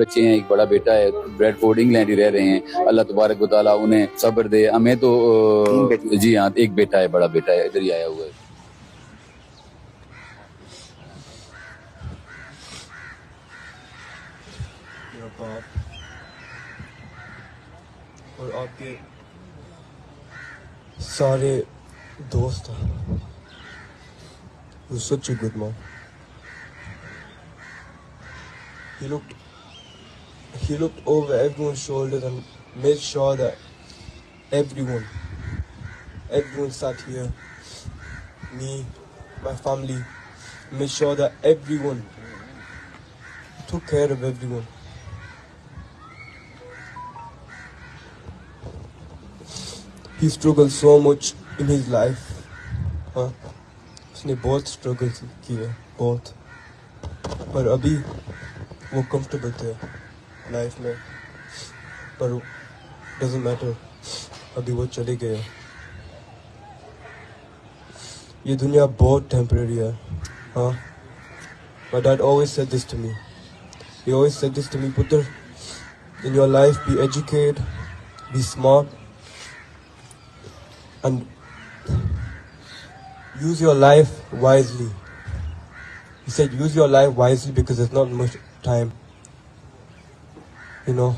बच्चे हैं, एक बड़ा बेटा है, ब्रेडफोर्ड इंग्लैंड ही रह रहे हैं। अल्लाह तबारक व तआला उन्हें सब्र दे। हमें तो जी हाँ, एक बेटा है, बड़ा बेटा है, इधर ही आया हुआ है। मेरा बाप और आपके सारे दोस्त हैं। He was such a good man. He looked over everyone's shoulders and made sure that everyone sat here, me, my family, made sure that everyone took care of everyone. He struggled so much in his life. उसने बहुत struggle किए, बहुत, पर अभी वो comfortable थे life में, पर डजंट मैटर, अभी वो चले गए। ये दुनिया बहुत टेम्परेरी है। हाँ, my dad always said this to me. He always said this to me, Putter, in your life be educated, be smart, and use your life wisely. He said use your life wisely because there's not much time. You know,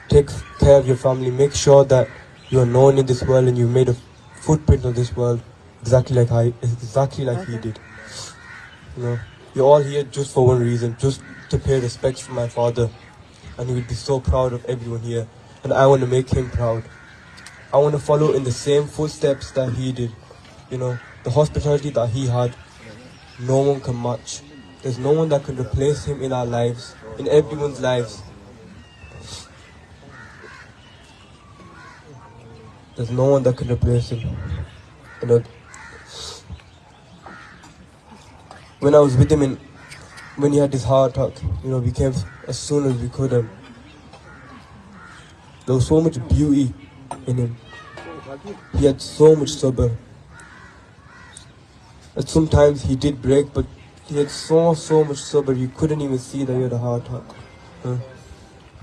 take care of your family, make sure that you are known in this world and you made a footprint of this world exactly like he did. You know, you're all here just for one reason, just to pay respects for my father, and he would be so proud of everyone here, and I want to make him proud. I want to follow in the same footsteps that he did. You know, the hospitality that he had, no one can match. There's no one that can replace him in our lives, in everyone's lives. There's no one that can replace him. You know, when I was with him when he had his heart attack, you know, we came as soon as we could, and there was so much beauty in him. He had so much sabr. And sometimes he did break, but he had so much sabr, you couldn't even see that he had a heart attack.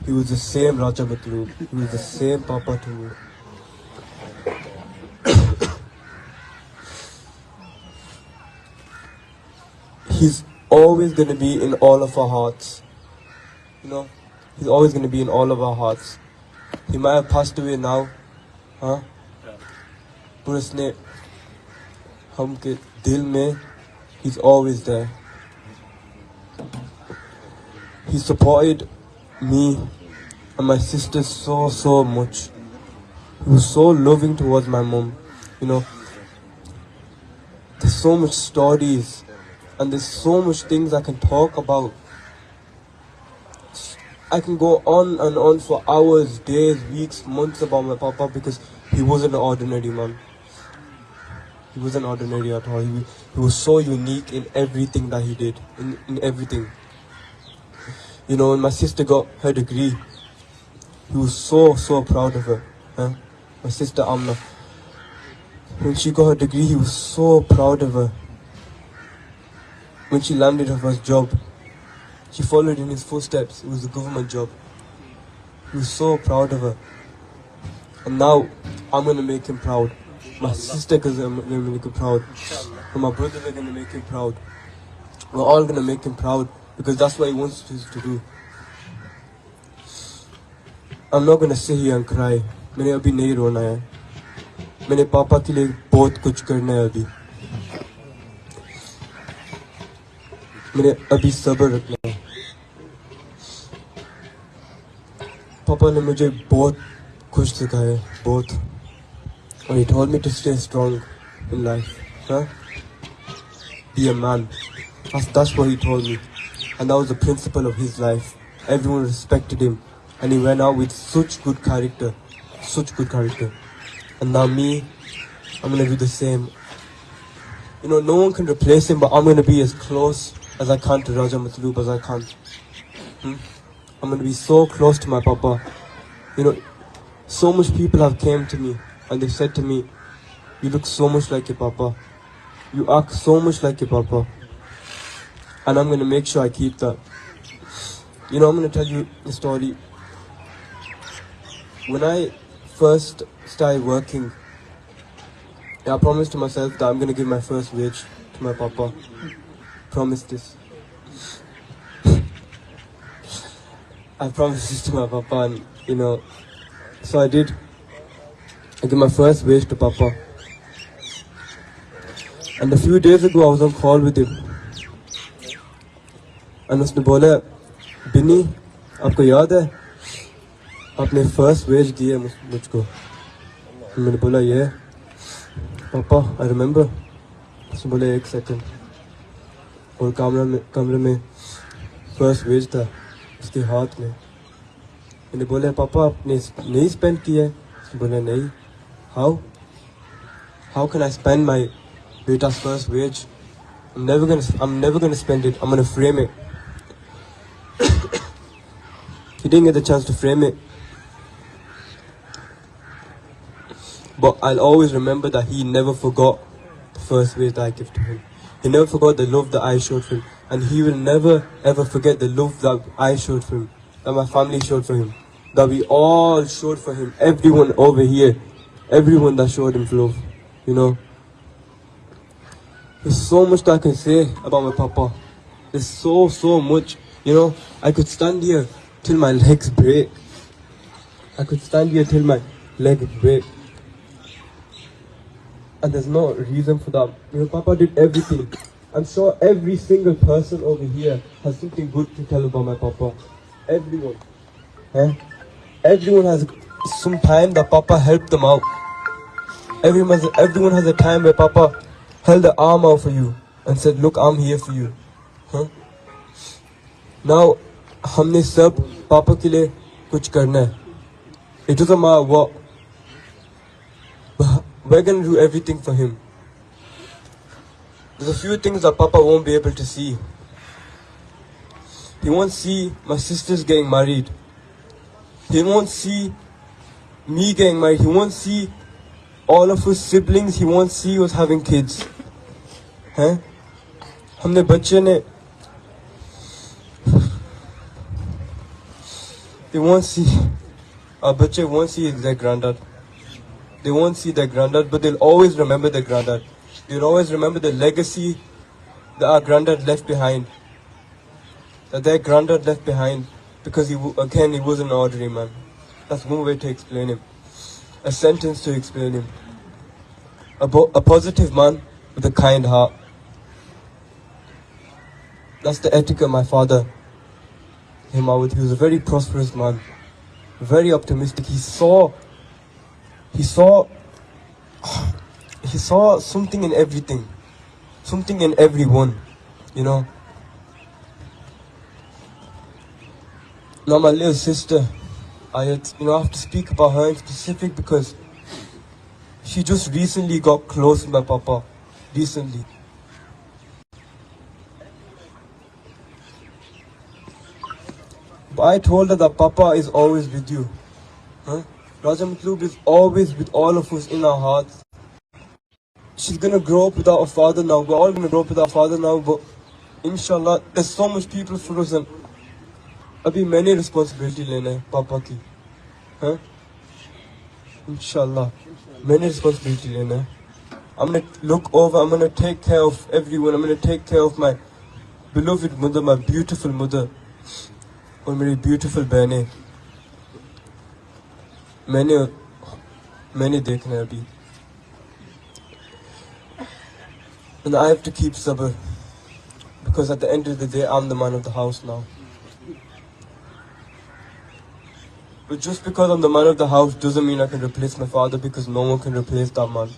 He was the same Raja Matloob. He was the same Papa to me. He's always going to be in all of our hearts. You know, he's always going to be in all of our hearts. He might have passed away now, but उसने हमके दिल में, he's always there. He supported me and my sister so much. He was so loving towards my mom. You know, there's so much stories and there's so much things I can talk about. I can go on and on for hours, days, weeks, months about my papa, because he wasn't an ordinary man. He wasn't ordinary at all. He was so unique in everything that he did, in everything. You know, when my sister got her degree, he was so proud of her. My sister Amna. When she got her degree, he was so proud of her. When she landed her first job, she followed in his footsteps. It was a government job. He was so proud of her. And now, I'm going to make him proud. My sister is going to make him proud. And my brothers are going to make him proud. We're all going to make him proud because that's what he wants us to do. I'm not going to sit here and cry. मैंने अभी नहीं रोना है. मैंने पापा के लिए बहुत कुछ करना है अभी. मैंने अभी सब्र रखना है. पापा ने मुझे बहुत कुछ सिखाया, बहुत. And he told me to stay strong in life. Be a man. That's what he told me. And that was the principle of his life. Everyone respected him. And he went out with such good character. Such good character. And now me, I'm going to do the same. You know, no one can replace him, but I'm going to be as close as I can to Raja Matloob as I can. I'm going to be so close to my papa. You know, so much people have came to me and they said to me, you look so much like your papa. You act so much like your papa. And I'm going to make sure I keep that. You know, I'm going to tell you a story. When I first started working, I promised to myself that I'm going to give my first wage to my papa. Promise this. I promised this to my papa, and you know, so I did. I gave my first wage to papa. And a few days ago I was on call with him. And उसने बोला, बिनी, आपको याद है आपने first veg दी है मुझको? मैंने बोला ये पापा आई रिमेम्बर. उसने बोला एक सेकंड. और कमरे में फर्स्ट वेज था उसके हाथ में. मैंने बोला पापा आपने नहीं स्पेंड किया है? उसने बोला नहीं. How can I spend my beta's first wage? I'm never gonna spend it. I'm gonna frame it. He didn't get the chance to frame it. But I'll always remember that he never forgot the first wage that I gave to him. He never forgot the love that I showed for him. And he will never ever forget the love that I showed for him, that my family showed for him, that we all showed for him. Everyone over here, everyone that showed him love, you know. There's so much that I can say about my papa. There's so much, you know. I could stand here till my legs break. I could stand here till my legs break. And there's no reason for that. You know, papa did everything. I'm sure every single person over here has something good to tell about my papa. Everyone. Everyone has some time that papa helped them out. Everyone has a time where papa held the arm out for you and said, look, I'm here for you. Now, हमने सब पापा के लिए कुछ करना है. It doesn't matter what. We're going to do everything for him. There's a few things that papa won't be able to see. He won't see my sisters getting married. He won't see me getting married. He won't see all of his siblings. He won't see us having kids. हमने बच्चे ने they won't see, our bachche won't see their granddad. They won't see their granddad, but they'll always remember their granddad. They'll always remember the legacy that our granddad left behind. That their granddad left behind, because he wasn't an ordinary man. That's one way to explain him. A sentence to explain him. A positive man with a kind heart. That's the etiquette my father came out with. He was a very prosperous man, very optimistic. He saw something in everything, something in everyone, you know. Now my little sister, I have to speak about her in specific because she just recently got close with my papa. Recently. But I told her that papa is always with you. Raja Matloob is always with all of us in our hearts. She's gonna grow up without a father now. We're all gonna grow up without a father now, but inshallah, there's so much people for us, and abhi many responsibility lena hai papa ki. Inshallah, many responsibility lena hai. I'm gonna look over, I'm gonna take care of everyone. I'm gonna take care of my beloved mother, my beautiful mother. और मेरी beautiful बहनें. मैंने देखना है अभी. And I have to keep sabr, because at the end of the day I'm the man of the house now. But just because I'm the man of the house doesn't mean I can replace my father, because no one can replace that man.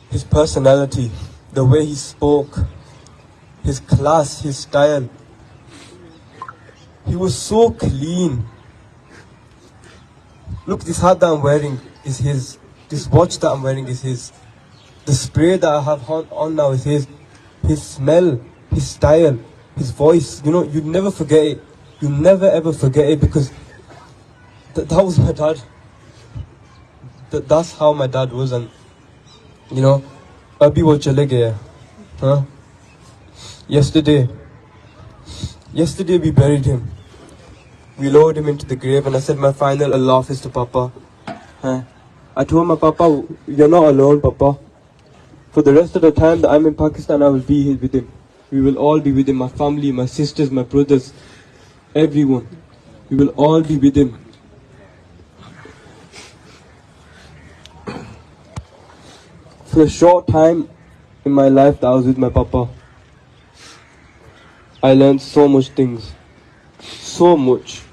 His personality, the way he spoke, his class, his style. He was so clean. Look, this hat that I'm wearing is his. This watch that I'm wearing is his. The spray that I have on now is his. His smell, his style, his voice. You know, you'd never forget it. You never ever forget it, because that was my dad. That's how my dad was, and you know, abhi wo chale gaya. Yesterday, Yesterday we buried him. We lowered him into the grave and I said my final Allah Hafiz to Papa. I told my Papa, you're not alone, Papa. For the rest of the time that I'm in Pakistan, I will be here with him. We will all be with him, my family, my sisters, my brothers, everyone. We will all be with him. For a short time in my life that I was with my Papa, I learned so much things. So much.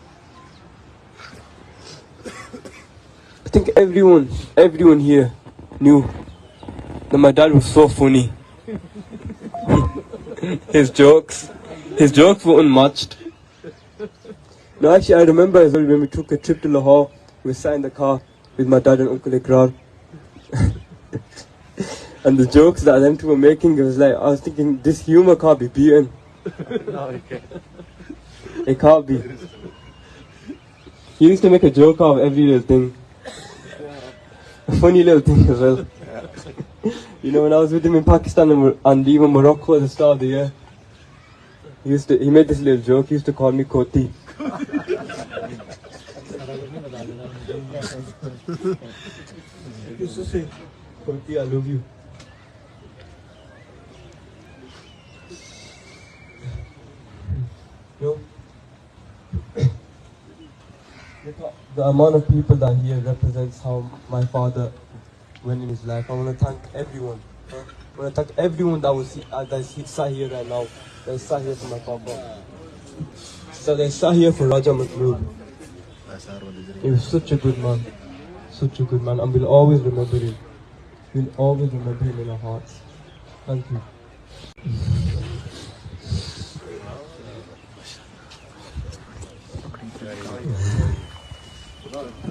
I think everyone here knew that my dad was so funny. His jokes were unmatched. No, actually, I remember as well when we took a trip to Lahore, we sat in the car with my dad and Uncle Iqrar. And the jokes that them two were making, it was like, I was thinking, this humor can't be beaten. It can't be. He used to make a joke out of every little thing. A funny little thing as well. You know, when I was with him in Pakistan and even Morocco at the start of the year, he made this little joke. He used to call me Koti. He used to say, Koti, I love you. You know, the amount of people that here represents how my father went in his life. I want to thank everyone. I want to thank everyone that sat here right now. That sat here for my papa. So they sat here for Raja Matloob. He was such a good man. Such a good man. And we'll always remember him. We'll always remember him in our hearts. Thank you.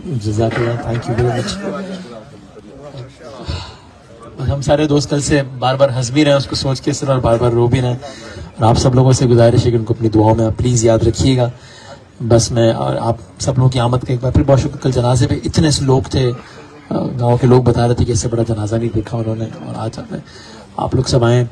जज़ाकल्लाह, thank you very much. हम सारे दोस्त कल से बार बार हंस भी रहे हैं उसको सोच के और बार बार रो भी रहे हैं, और आप सब लोगों से गुजारिश है कि उनको अपनी दुआओं में प्लीज़ याद रखिएगा। बस मैं और आप सब लोगों की आमद का एक बार फिर बहुत शुक्र। कल जनाजे पे इतने से लोग थे, गाँव के लोग बता रहे थे कि इससे बड़ा जनाजा नहीं देखा उन्होंने, और आज आप लोग सब आए।